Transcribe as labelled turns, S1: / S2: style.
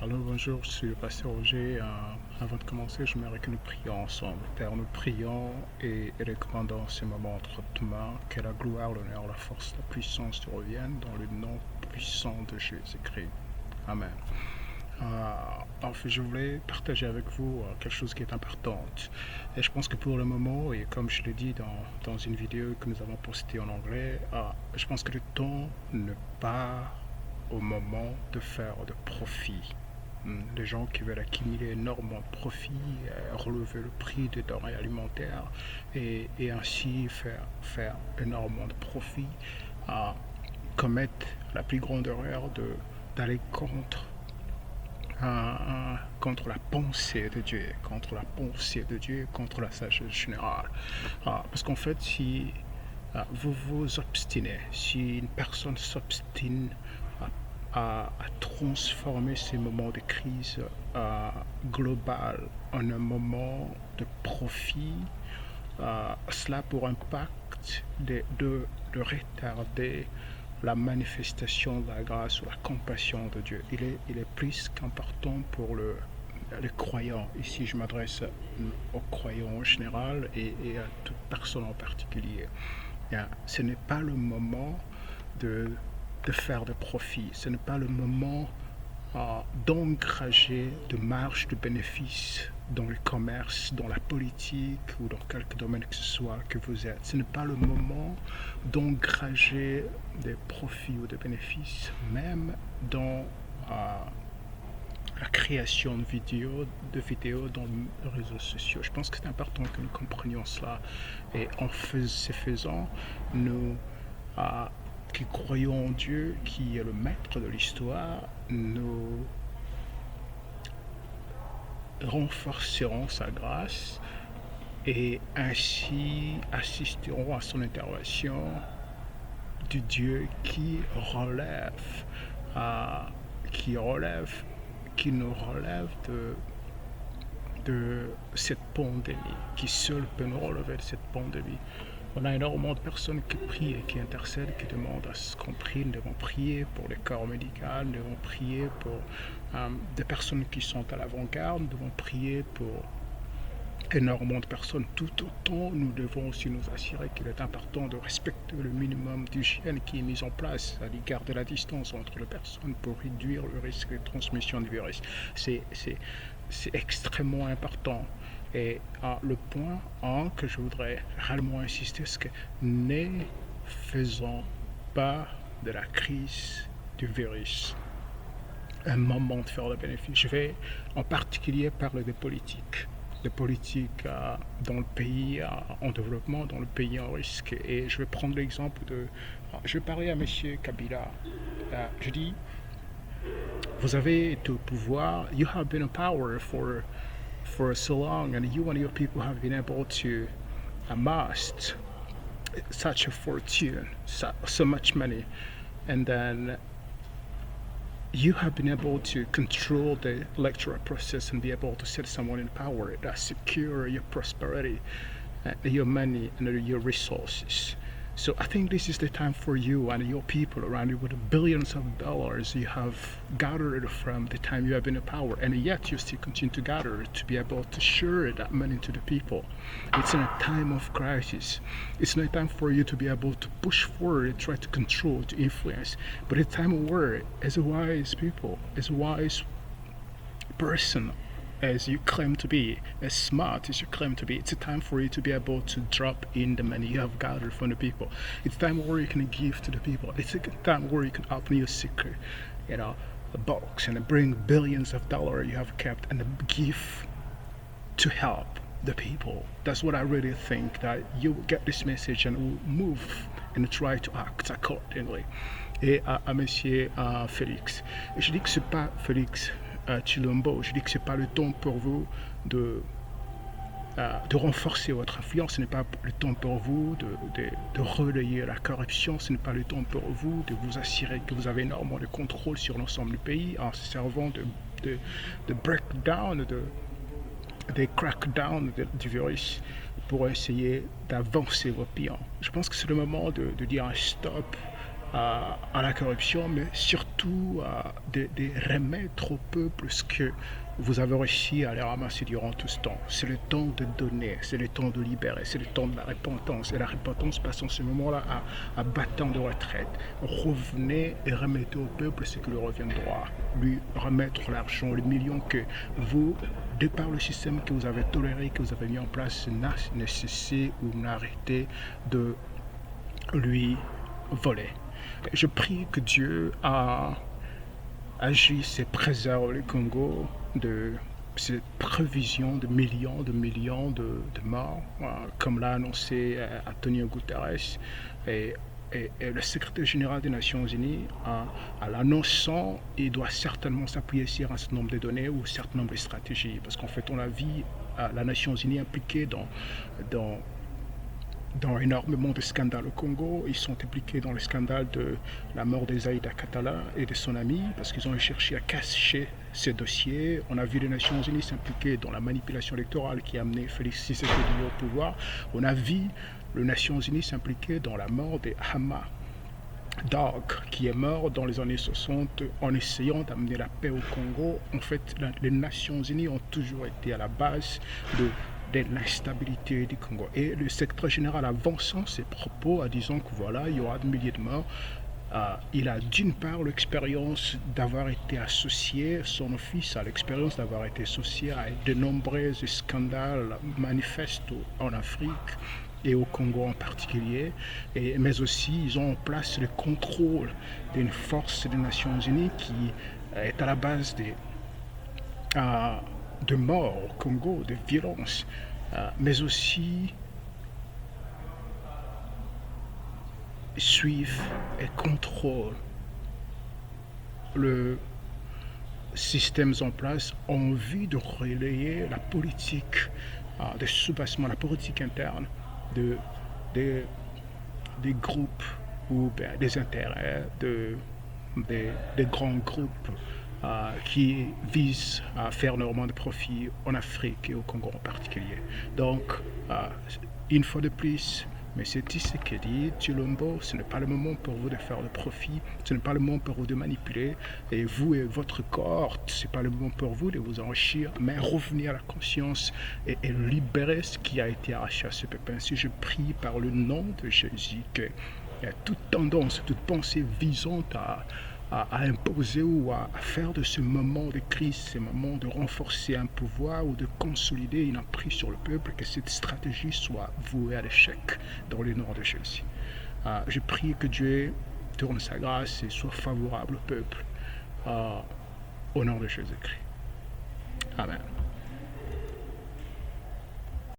S1: Alors bonjour, je suis le pasteur Roger. Avant de commencer, je mets que nous prions ensemble. Père, nous prions et recommandons ces moments entre tes mains, que la gloire, l'honneur, la force, la puissance te reviennent dans le nom puissant de Jésus-Christ. Amen. Je voulais partager avec vous quelque chose qui est important. Et je pense que pour le moment, et comme je l'ai dit dans une vidéo que nous avons postée en anglais, je pense que le temps n'est pas au moment de faire de profit. Les gens qui veulent accumuler énormément de profits, relever le prix des denrées alimentaires et ainsi faire énormément de profits, commettent la plus grande erreur d'aller contre la pensée de Dieu, contre la sagesse générale. Parce qu'en fait, si vous vous obstinez, si une personne s'obstine à transformer ces moments de crise globale en un moment de profit, cela pour impact de retarder la manifestation de la grâce ou la compassion de Dieu. Il est plus qu'important pour les croyants. Ici, je m'adresse aux croyants en général et à toute personne en particulier. Ce n'est pas le moment de faire de profit. Ce n'est pas le moment d'engager de marge de bénéfices dans le commerce, dans la politique ou dans quelque domaine que ce soit que vous êtes. Ce n'est pas le moment d'engager des profits ou des bénéfices, même dans la création de vidéos dans les réseaux sociaux. Je pense que c'est important que nous comprenions cela. Et en ce faisant, nous qui croyons en Dieu, qui est le maître de l'histoire, nous renforcerons sa grâce et ainsi assisterons à son intervention du Dieu qui nous relève de cette pandémie, qui seul peut nous relever de cette pandémie. On a énormément de personnes qui prient et qui intercèdent, qui demandent à ce qu'on prie. Nous devons prier pour les corps médicaux, nous devons prier pour des personnes qui sont à l'avant-garde, nous devons prier pour énormément de personnes. Tout autant, nous devons aussi nous assurer qu'il est important de respecter le minimum d'hygiène qui est mis en place, à l'égard de la distance entre les personnes pour réduire le risque de transmission du virus. C'est extrêmement important. Et le point que je voudrais réellement insister, c'est que ne faisons pas de la crise du virus un moment de faire le bénéfice. Je vais en particulier parler des politiques dans le pays en développement, dans le pays en risque. Et je vais prendre l'exemple je vais parler à M. Kabila. Je dis, vous avez été au pouvoir, you have been in power for so long, and you and your people have been able to amass such a fortune, so much money, and then you have been able to control the electoral process and be able to set someone in power that secure your prosperity, your money, and your resources. So I think this is the time for you and your people around you with the billions of dollars you have gathered from the time you have been in power, and yet you still continue to gather to be able to share that money to the people. It's in a time of crisis. It's not a time for you to be able to push forward and try to control, to influence, but a time where, as a wise people, as a wise person, as you claim to be, as smart as you claim to be, it's a time for you to be able to drop in the money you have gathered from the people. It's a time where you can give to the people. It's a time where you can open your secret, a box, and bring billions of dollars you have kept and give to help the people. That's what I really think, that you will get this message and will move and try to act accordingly. Et à monsieur Félix, je dis que c'est pas Félix Chilombo, je dis que ce n'est pas le temps pour vous de renforcer votre influence, ce n'est pas le temps pour vous de relayer la corruption, ce n'est pas le temps pour vous de vous assurer que vous avez énormément de contrôle sur l'ensemble du pays en se servant de breakdown, des crackdowns du virus pour essayer d'avancer vos clients. Je pense que c'est le moment de dire un stop à la corruption, mais surtout de remettre au peuple ce que vous avez réussi à aller ramasser durant tout ce temps. C'est le temps de donner, c'est le temps de libérer, c'est le temps de la repentance. Et la repentance passe en ce moment-là à battant de retraite. Revenez et remettez au peuple ce qui lui revient de droit. Lui remettre l'argent, les millions que vous, de par le système que vous avez toléré, que vous avez mis en place, n'a cessé ou n'arrêté de lui voler. Je prie que Dieu agisse et préserve le Congo de cette prévision de millions de morts, comme l'a annoncé Antonio Guterres. Et, et le secrétaire général des Nations Unies, en l'annonçant, il doit certainement s'appuyer sur un certain nombre de données ou un certain nombre de stratégies. Parce qu'en fait, on a vu la Nations Unies impliquée dans énormément de scandales au Congo. Ils sont impliqués dans le scandale de la mort d'Aïda Katala et de son ami parce qu'ils ont cherché à cacher ces dossiers. On a vu les Nations Unies s'impliquer dans la manipulation électorale qui a amené Félix Tshisekedi au pouvoir. On a vu les Nations Unies s'impliquer dans la mort de Hama Dog, qui est mort dans les années 60 en essayant d'amener la paix au Congo. En fait, les Nations Unies ont toujours été à la base de l'instabilité du Congo. Et le secrétaire général, avançant ses propos en disant que voilà, il y aura des milliers de morts, il a d'une part l'expérience d'avoir été associé, son office a l'expérience d'avoir été associé à de nombreux scandales manifestes en Afrique et au Congo en particulier, mais aussi ils ont en place le contrôle d'une force des Nations Unies qui est à la base de morts au Congo, de violences, mais aussi suivent et contrôlent le système en place en vue de relayer la politique de soubassement, la politique interne des groupes ou des intérêts des grands groupes qui visent à faire énormément de profit en Afrique et au Congo en particulier. Donc, une fois de plus, mais c'est Tshisekedi, Tshilombo, ce n'est pas le moment pour vous de faire de profit, ce n'est pas le moment pour vous de manipuler, et vous et votre cohorte, ce n'est pas le moment pour vous de vous enrichir, mais revenir à la conscience et libérer ce qui a été arraché à ce peuple. Ainsi, je prie par le nom de Jésus que toute tendance, toute pensée visant à imposer ou à faire de ce moment de crise, ce moment de renforcer un pouvoir ou de consolider une emprise sur le peuple, que cette stratégie soit vouée à l'échec dans le nom de Jésus. Je prie que Dieu tourne sa grâce et soit favorable au peuple au nom de Jésus-Christ. Amen.